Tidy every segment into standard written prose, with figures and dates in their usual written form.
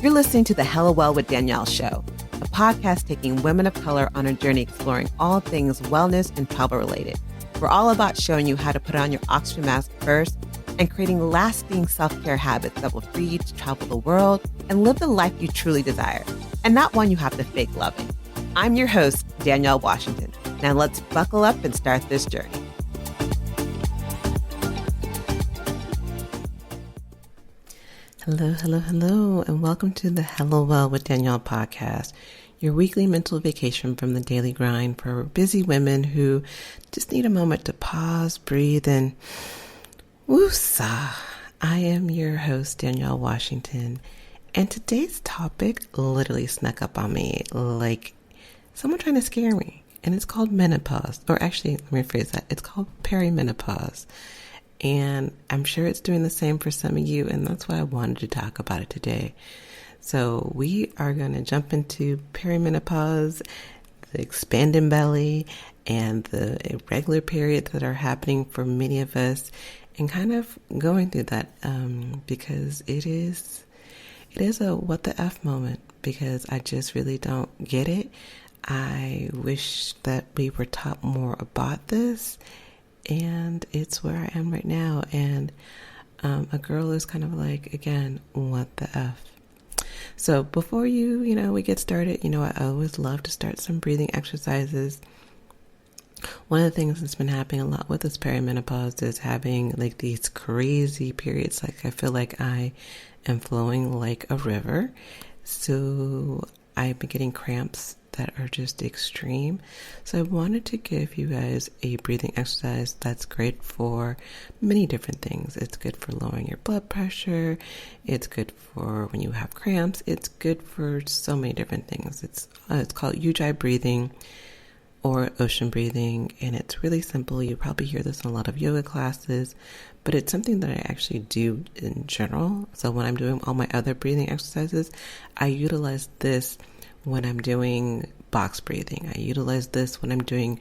You're listening to the Hella Well with Danielle show, a podcast taking women of color on a journey exploring all things wellness and travel related. We're all about showing you how to put on your oxygen mask first and creating lasting self-care habits that will free you to travel the world and live the life you truly desire, and not one you have to fake loving. I'm your host, Danielle Washington. Now let's buckle up and start this journey. Hello, and welcome to the Hello Well with Danielle podcast, your weekly mental vacation from the daily grind for busy women who just need a moment to pause, breathe, and woosah. I am your host, Danielle Washington, and today's topic literally snuck up on me like someone trying to scare me, and it's called menopause, or actually, let me rephrase that, it's called perimenopause. And I'm sure it's doing the same for some of you, and that's why I wanted to talk about it today. So we are going to jump into perimenopause, the expanding belly, and the irregular periods that are happening for many of us, and kind of going through that because it is a what the F moment, because I just really don't get it. I wish that we were taught more about this. And it's where I am right now. And a girl is kind of like, again, what the F? So before we get started, I always love to start some breathing exercises. One of the things that's been happening a lot with this perimenopause is having like these crazy periods. Like I feel like I am flowing like a river. So I've been getting cramps that are just extreme. So I wanted to give you guys a breathing exercise that's great for many different things. It's good for lowering your blood pressure. It's good for when you have cramps. It's good for so many different things. It's called Ujjayi breathing or ocean breathing, and it's really simple. You probably hear this in a lot of yoga classes, but it's something that I actually do in general. So when I'm doing all my other breathing exercises, I utilize this when I'm doing box breathing. I utilize this when I'm doing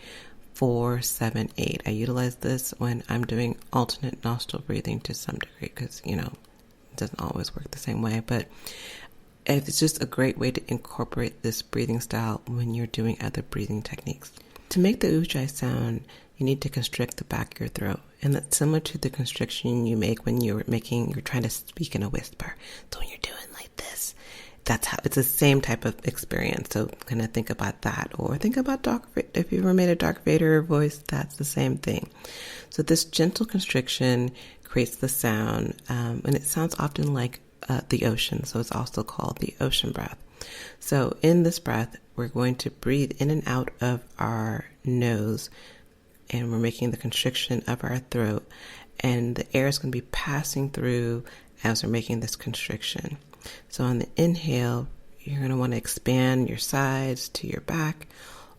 4-7-8. I utilize this when I'm doing alternate nostril breathing to some degree, because it doesn't always work the same way, but it's just a great way to incorporate this breathing style when you're doing other breathing techniques. To make the Ujjayi sound, you need to constrict the back of your throat, and that's similar to the constriction you make when you're trying to speak in a whisper. So when you're doing like this, that's how it's the same type of experience. So kind of think about that, or think about if you ever made a Darth Vader voice, that's the same thing. So this gentle constriction creates the sound, and it sounds often like the ocean. So it's also called the ocean breath. So in this breath, we're going to breathe in and out of our nose, and we're making the constriction of our throat, and the air is going to be passing through as we're making this constriction. So on the inhale, you're going to want to expand your sides to your back,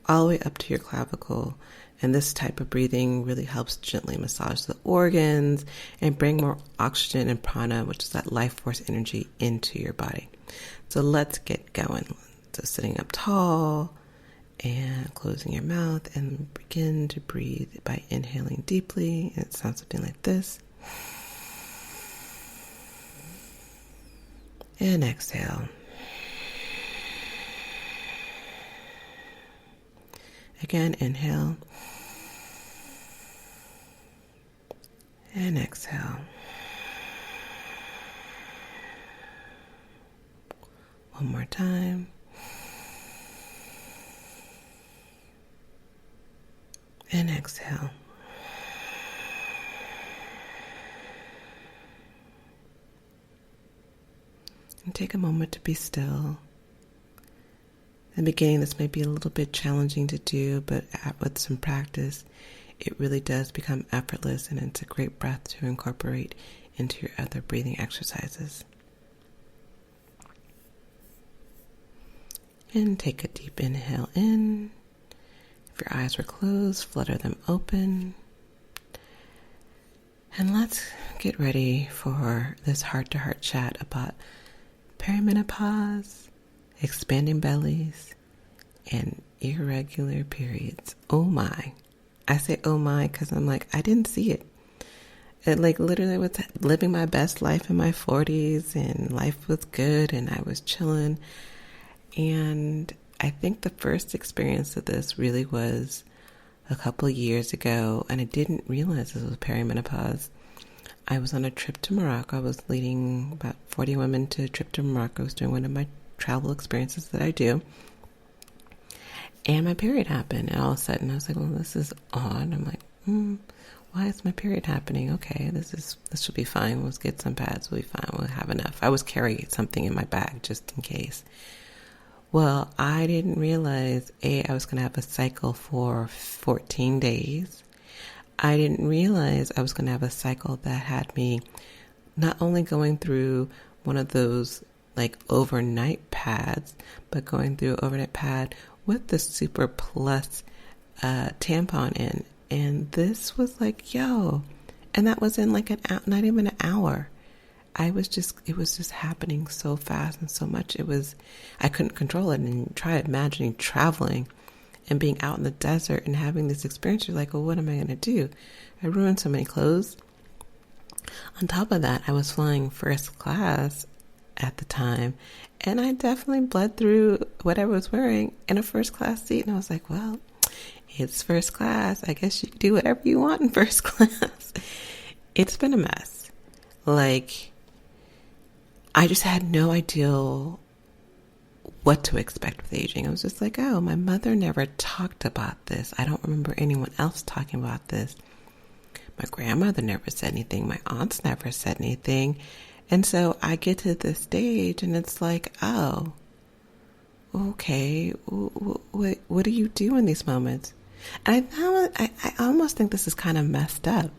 all the way up to your clavicle. And this type of breathing really helps gently massage the organs and bring more oxygen and prana, which is that life force energy, into your body. So let's get going. So sitting up tall and closing your mouth, and begin to breathe by inhaling deeply. And it sounds something like this. And exhale. Again, inhale. And exhale. One more time. And exhale. And take a moment to be still. In the beginning, this may be a little bit challenging to do, but with some practice, it really does become effortless, and it's a great breath to incorporate into your other breathing exercises. And take a deep inhale in. If your eyes were closed, flutter them open. And let's get ready for this heart-to-heart chat about perimenopause, expanding bellies, and irregular periods. Oh my. I say oh my because I'm like, I didn't see it. it like literally was living my best life in my 40s, and life was good and I was chilling. And I think the first experience of this really was a couple of years ago, and I didn't realize this was perimenopause. I was on a trip to Morocco. I was leading about 40 women to a trip to Morocco. I was doing one of my travel experiences that I do. And my period happened. And all of a sudden I was like, well, this is odd. I'm like, why is my period happening? Okay, this should be fine. Let's get some pads. We'll be fine. We'll have enough. I was carrying something in my bag just in case. Well, I didn't realize, I was going to have a cycle for 14 days. I didn't realize I was going to have a cycle that had me not only going through one of those like overnight pads, but going through overnight pad with the Super Plus tampon in. And this was like, yo, and that was in like not even an hour. It was just happening so fast and so much. I couldn't control it. And try imagining traveling and being out in the desert and having this experience. You're like, well, what am I going to do? I ruined so many clothes. On top of that, I was flying first class at the time, and I definitely bled through what I was wearing in a first class seat. And I was like, well, it's first class. I guess you can do whatever you want in first class. It's been a mess. Like, I just had no idea what to expect with aging. I was just like, oh, my mother never talked about this. I don't remember anyone else talking about this. My grandmother never said anything. My aunts never said anything. And so I get to this stage and it's like, oh, okay, what do you do in these moments? And I almost think this is kind of messed up.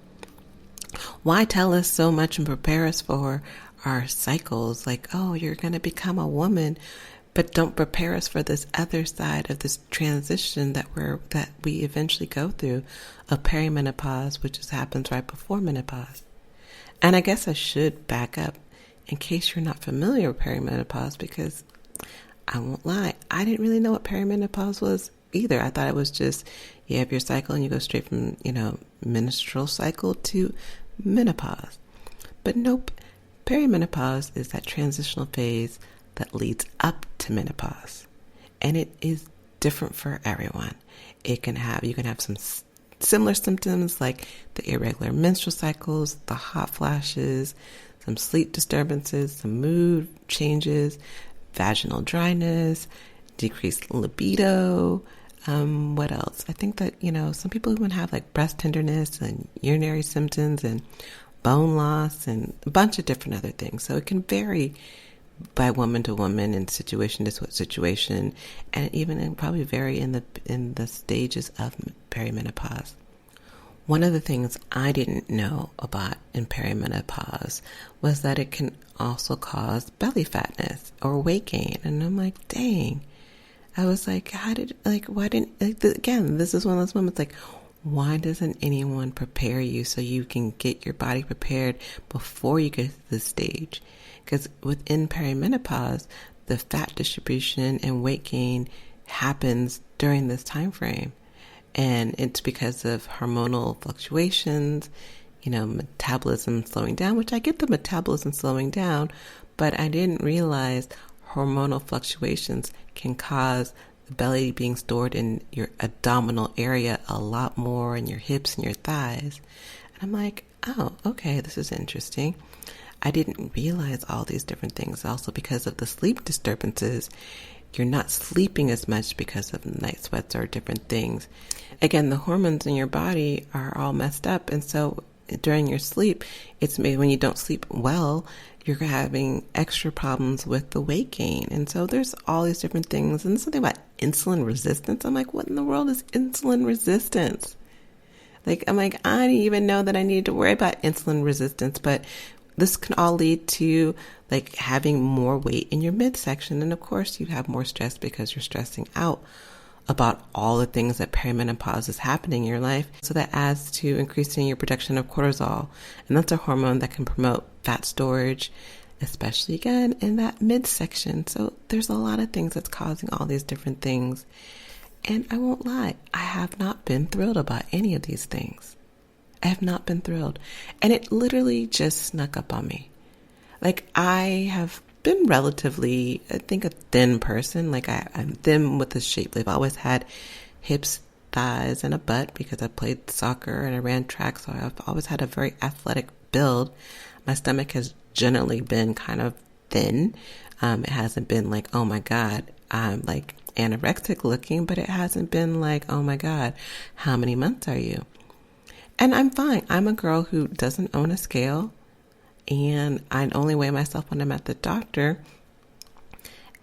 Why tell us so much and prepare us for our cycles? Like, oh, you're going to become a woman, but don't prepare us for this other side of this transition that we eventually go through of perimenopause, which happens right before menopause. And I guess I should back up in case you're not familiar with perimenopause, because I won't lie, I didn't really know what perimenopause was either. I thought it was just you have your cycle and you go straight from, menstrual cycle to menopause. But nope, perimenopause is that transitional phase that leads up to menopause. And it is different for everyone. You can have some similar symptoms like the irregular menstrual cycles, the hot flashes, some sleep disturbances, some mood changes, vaginal dryness, decreased libido. What else? I think that, some people even have like breast tenderness and urinary symptoms and bone loss and a bunch of different other things. So it can vary by woman to woman and situation to situation, and even probably vary in the stages of perimenopause. One of the things I didn't know about in perimenopause was that it can also cause belly fatness or weight gain. And I'm like, dang. I was like, again, this is one of those moments like, why doesn't anyone prepare you so you can get your body prepared before you get to this stage? Because within perimenopause, the fat distribution and weight gain happens during this time frame. And it's because of hormonal fluctuations, metabolism slowing down, which I get the metabolism slowing down, but I didn't realize hormonal fluctuations can cause the belly being stored in your abdominal area a lot more, in your hips and your thighs. And I'm like, oh, okay, this is interesting. I didn't realize all these different things. Also, because of the sleep disturbances, you're not sleeping as much because of night sweats or different things. Again, the hormones in your body are all messed up. And so during your sleep, it's maybe when you don't sleep well, you're having extra problems with the weight gain. And so there's all these different things. And there's something about insulin resistance. I'm like, what in the world is insulin resistance? I'm like, I didn't even know that I needed to worry about insulin resistance, but this can all lead to like having more weight in your midsection. And of course you have more stress because you're stressing out about all the things that perimenopause is happening in your life. So that adds to increasing your production of cortisol. And that's a hormone that can promote fat storage, especially again in that midsection. So there's a lot of things that's causing all these different things. And I won't lie, I have not been thrilled about any of these things I have not been thrilled. And it literally just snuck up on me. Like, I have been relatively, I think, a thin person. Like, I'm thin with a shape. I've always had hips, thighs, and a butt because I played soccer and I ran track. So I've always had a very athletic build. My stomach has generally been kind of thin. It hasn't been like, oh my God, I'm like anorexic looking, but it hasn't been like, oh my God, how many months are you? And I'm fine. I'm a girl who doesn't own a scale, and I only weigh myself when I'm at the doctor.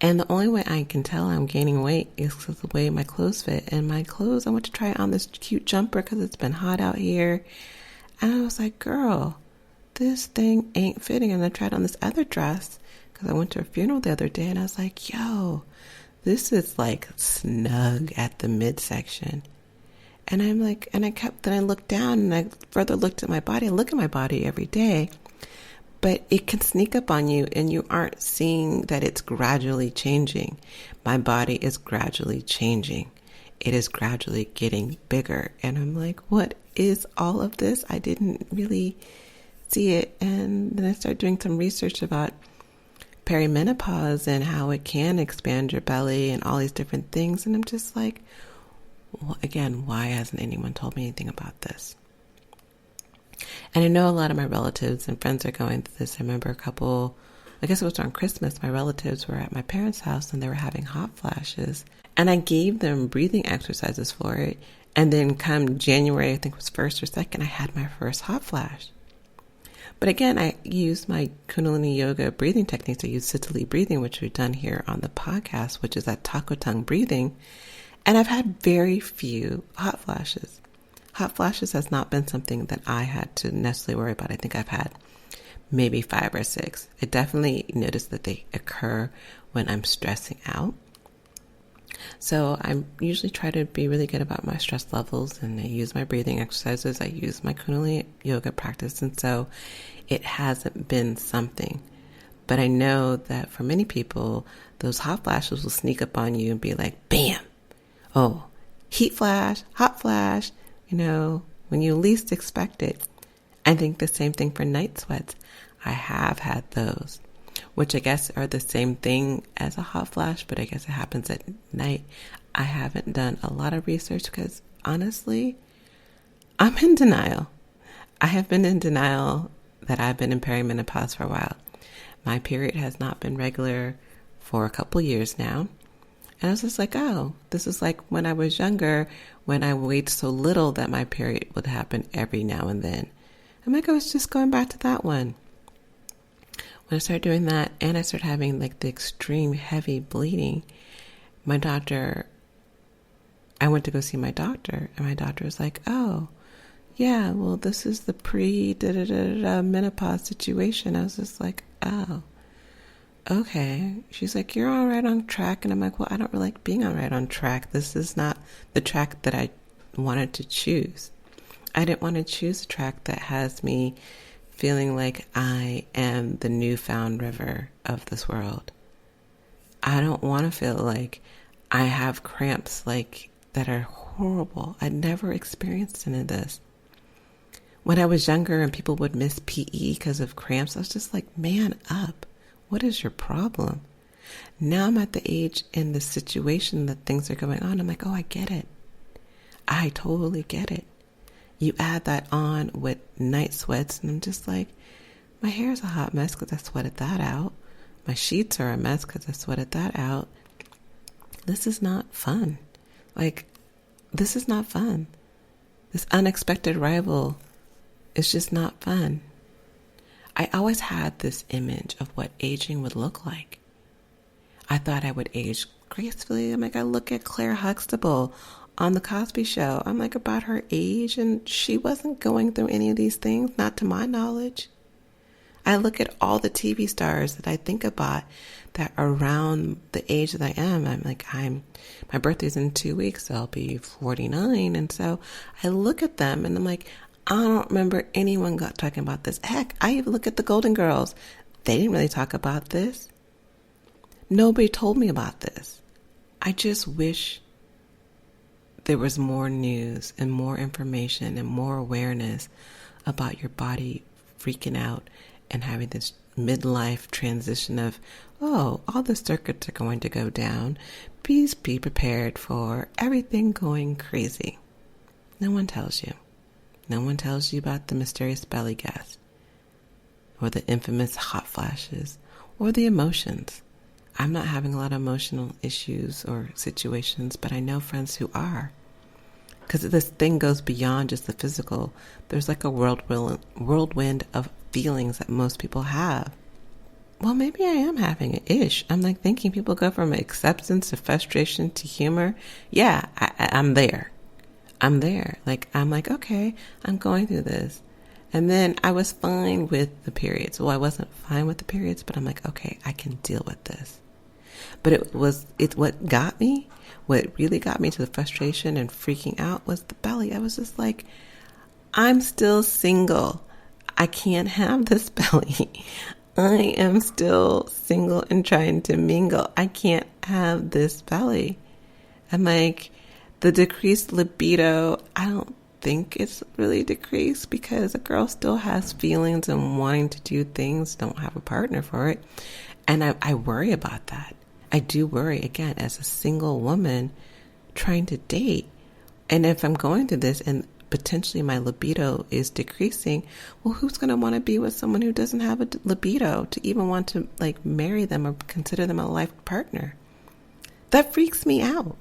And the only way I can tell I'm gaining weight is the way my clothes fit. And my clothes, I went to try on this cute jumper because it's been hot out here. And I was like, girl, this thing ain't fitting. And I tried on this other dress because I went to a funeral the other day, and I was like, yo, this is like snug at the midsection. And I'm like, and then I looked down and I further looked at my body. I look at my body every day, but it can sneak up on you and you aren't seeing that it's gradually changing. My body is gradually changing. It is gradually getting bigger. And I'm like, what is all of this? I didn't really see it. And then I started doing some research about perimenopause and how it can expand your belly and all these different things. And I'm just like, again, why hasn't anyone told me anything about this? And I know a lot of my relatives and friends are going through this. I remember a couple, I guess it was on Christmas, my relatives were at my parents' house and they were having hot flashes. And I gave them breathing exercises for it. And then come January, I think it was 1st or 2nd, I had my first hot flash. But again, I used my Kundalini Yoga breathing techniques. I used Sitali breathing, which we've done here on the podcast, which is that taco tongue breathing. And I've had very few hot flashes. Hot flashes has not been something that I had to necessarily worry about. I think I've had maybe 5 or 6. I definitely notice that they occur when I'm stressing out. So I usually try to be really good about my stress levels, and I use my breathing exercises. I use my Kundalini Yoga practice. And so it hasn't been something. But I know that for many people, those hot flashes will sneak up on you and be like, bam. Oh, heat flash, hot flash, when you least expect it. I think the same thing for night sweats. I have had those, which I guess are the same thing as a hot flash, but I guess it happens at night. I haven't done a lot of research because honestly, I'm in denial. I have been in denial that I've been in perimenopause for a while. My period has not been regular for a couple years now. And I was just like, oh, this is like when I was younger, when I weighed so little that my period would happen every now and then. I'm like, I was just going back to that one. When I started doing that and I started having like the extreme heavy bleeding, I went to go see my doctor, and my doctor was like, oh, yeah, well, this is the menopause situation. I was just like, oh. Okay. She's like, you're all right on track. And I'm like, well, I don't really like being all right on track. This is not the track that I wanted to choose. I didn't want to choose a track that has me feeling like I am the newfound river of this world. I don't want to feel like I have cramps like that are horrible. I never experienced any of this. When I was younger and people would miss PE because of cramps, I was just like, man up. What is your problem? Now I'm at the age in the situation that things are going on. I'm like, oh, I get it. I totally get it. You add that on with night sweats, and I'm just like, my hair is a hot mess because I sweated that out. My sheets are a mess because I sweated that out. This is not fun. This is not fun. This unexpected arrival is just not fun. I always had this image of what aging would look like. I thought I would age gracefully. I'm like, I look at Claire Huxtable on The Cosby Show. I'm like, about her age, and she wasn't going through any of these things, not to my knowledge. I look at all the TV stars that I think about that are around the age that I am. I'm like, my birthday's in 2 weeks, so I'll be 49. And so I look at them and I'm like, I don't remember anyone talking about this. Heck, I even look at the Golden Girls. They didn't really talk about this. Nobody told me about this. I just wish there was more news and more information and more awareness about your body freaking out and having this midlife transition of, oh, all the circuits are going to go down. Please be prepared for everything going crazy. No one tells you. No one tells you about the mysterious belly gas or the infamous hot flashes or the emotions. I'm not having a lot of emotional issues or situations, but I know friends who are. Because this thing goes beyond just the physical. There's like a whirlwind of feelings that most people have. Well, maybe I am having an ish. I'm like thinking people go from acceptance to frustration to humor. Yeah, I'm there. I'm there. Like, I'm like, okay, I'm going through this. And then I was fine with the periods. Well, I wasn't fine with the periods, but I'm like, okay, I can deal with this. But it's what got me, what really got me to the frustration and freaking out was the belly. I was just like, I'm still single. I can't have this belly. I am still single and trying to mingle. I can't have this belly. I'm like, the decreased libido, I don't think it's really decreased because a girl still has feelings and wanting to do things, don't have a partner for it. And I worry about that. I do worry, again, as a single woman trying to date. And if I'm going through this and potentially my libido is decreasing, well, who's going to want to be with someone who doesn't have a libido to even want to like marry them or consider them a life partner? That freaks me out.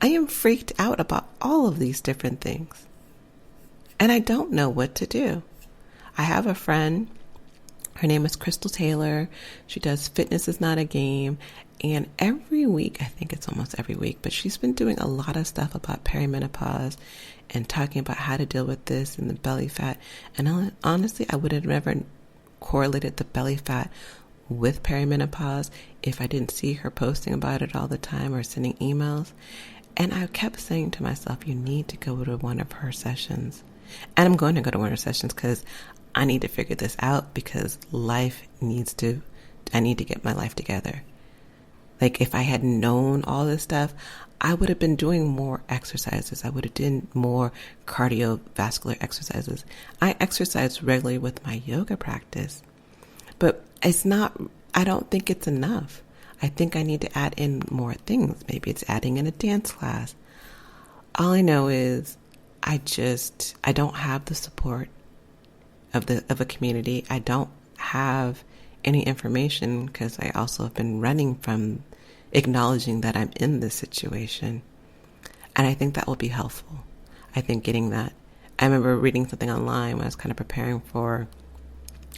I am freaked out about all of these different things. And I don't know what to do. I have a friend, her name is Crystal Taylor. She does Fitness is Not a Game. And every week, I think it's almost every week, but she's been doing a lot of stuff about perimenopause and talking about how to deal with this and the belly fat. And honestly, I would have never correlated the belly fat with perimenopause if I didn't see her posting about it all the time or sending emails. And I kept saying to myself, you need to go to one of her sessions. And I'm going to go to one of her sessions because I need to figure this out because I need to get my life together. Like if I had known all this stuff, I would have been doing more exercises. I would have done more cardiovascular exercises. I exercise regularly with my yoga practice, but I don't think it's enough. I think I need to add in more things. Maybe it's adding in a dance class. All I know is I don't have the support of a community. I don't have any information because I also have been running from acknowledging that I'm in this situation. And I think that will be helpful. I think getting that. I remember reading something online when I was kind of preparing for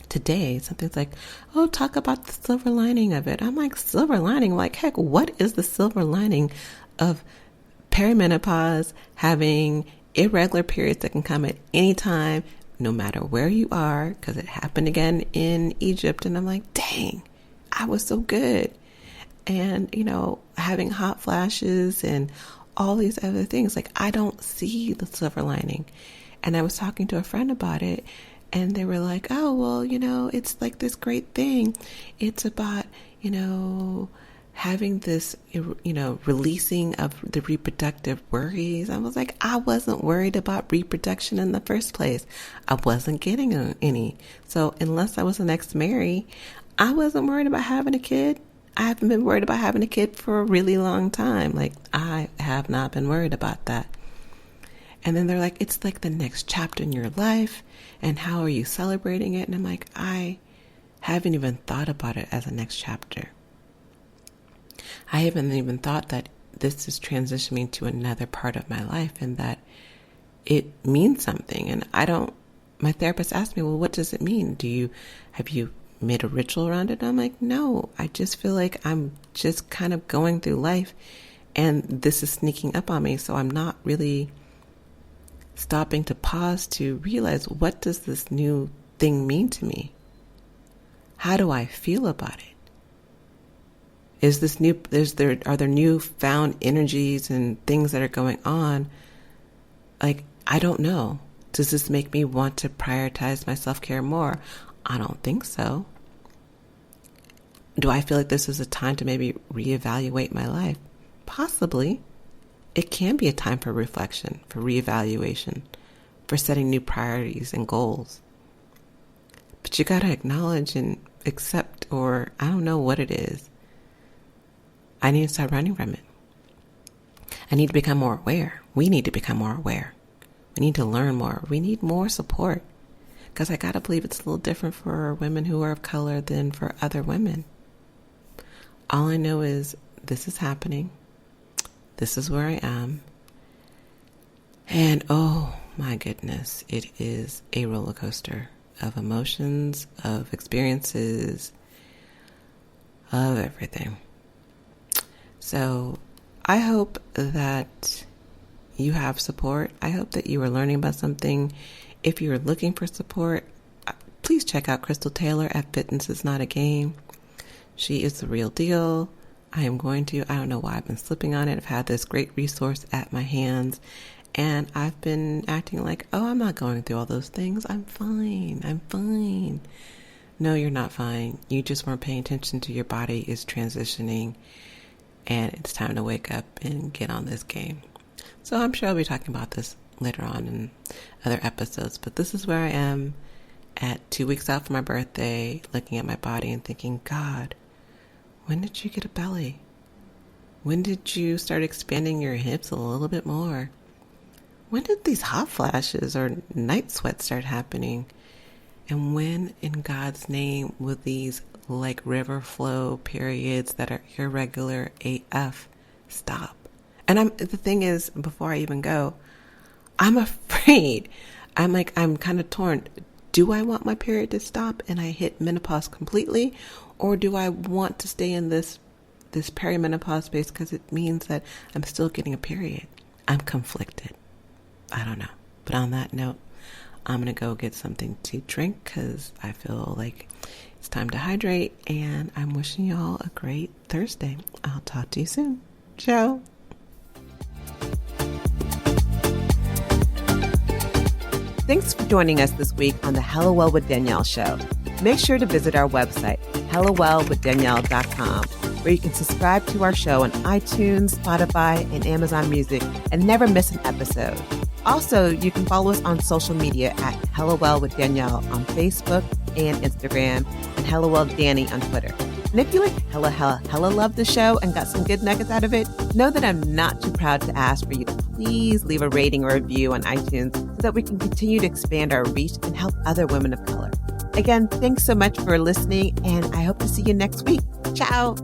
today. Something's like, oh, talk about the silver lining of it. I'm like, silver lining? Like, heck, what is the silver lining of perimenopause, having irregular periods that can come at any time, no matter where you are, because it happened again in Egypt. And I'm like, dang, I was so good. And, having hot flashes and all these other things, like I don't see the silver lining. And I was talking to a friend about it and they were like, oh, well, it's like this great thing. It's about, having this, releasing of the reproductive worries. I was like, I wasn't worried about reproduction in the first place. I wasn't getting any. So unless I was the next Mary, I wasn't worried about having a kid. I haven't been worried about having a kid for a really long time. Like, I have not been worried about that. And then they're like, it's like the next chapter in your life. And how are you celebrating it? And I'm like, I haven't even thought about it as a next chapter. I haven't even thought that this is transitioning to another part of my life and that it means something. And my therapist asked me, well, what does it mean? Have you made a ritual around it? And I'm like, no, I just feel like I'm just kind of going through life and this is sneaking up on me. So I'm not really stopping to pause to realize, what does this new thing mean to me? How do I feel about it? Are there newfound energies and things that are going on? Like, I don't know. Does this make me want to prioritize my self-care more? I don't think so. Do I feel like this is a time to maybe reevaluate my life? Possibly. It can be a time for reflection, for reevaluation, for setting new priorities and goals. But you got to acknowledge and accept, or I don't know what it is. I need to start running from it. I need to become more aware. We need to become more aware. We need to learn more. We need more support. Because I got to believe it's a little different for women who are of color than for other women. All I know is this is happening. This is where I am. And oh my goodness, it is a roller coaster of emotions, of experiences, of everything. So I hope that you have support. I hope that you are learning about something. If you're looking for support, please check out Crystal Taylor at Fitness is Not a Game. She is the real deal. I don't know why I've been slipping on it. I've had this great resource at my hands, and I've been acting like, oh, I'm not going through all those things. I'm fine. No, you're not fine. You just weren't paying attention to your body is transitioning, and it's time to wake up and get on this game. So I'm sure I'll be talking about this later on in other episodes, but this is where I am at 2 weeks out from my birthday, looking at my body and thinking, God, when did you get a belly? When did you start expanding your hips a little bit more? When did these hot flashes or night sweats start happening? And when in God's name will these like river flow periods that are irregular AF stop? And the thing is, before I even go, I'm afraid. I'm kind of torn. Do I want my period to stop and I hit menopause completely? Or do I want to stay in this perimenopause space because it means that I'm still getting a period? I'm conflicted. I don't know. But on that note, I'm going to go get something to drink because I feel like it's time to hydrate. And I'm wishing y'all a great Thursday. I'll talk to you soon. Ciao. Thanks for joining us this week on the Hello Well with Danielle show. Make sure to visit our website, hellowellwithdanielle.com, where you can subscribe to our show on iTunes, Spotify, and Amazon Music and never miss an episode. Also, you can follow us on social media at Hello Well with Danielle on Facebook and Instagram, and Hello Well Danny on Twitter. And if you like hella love the show and got some good nuggets out of it, know that I'm not too proud to ask for you to please leave a rating or review on iTunes so that we can continue to expand our reach and help other women of color. Again, thanks so much for listening, and I hope to see you next week. Ciao.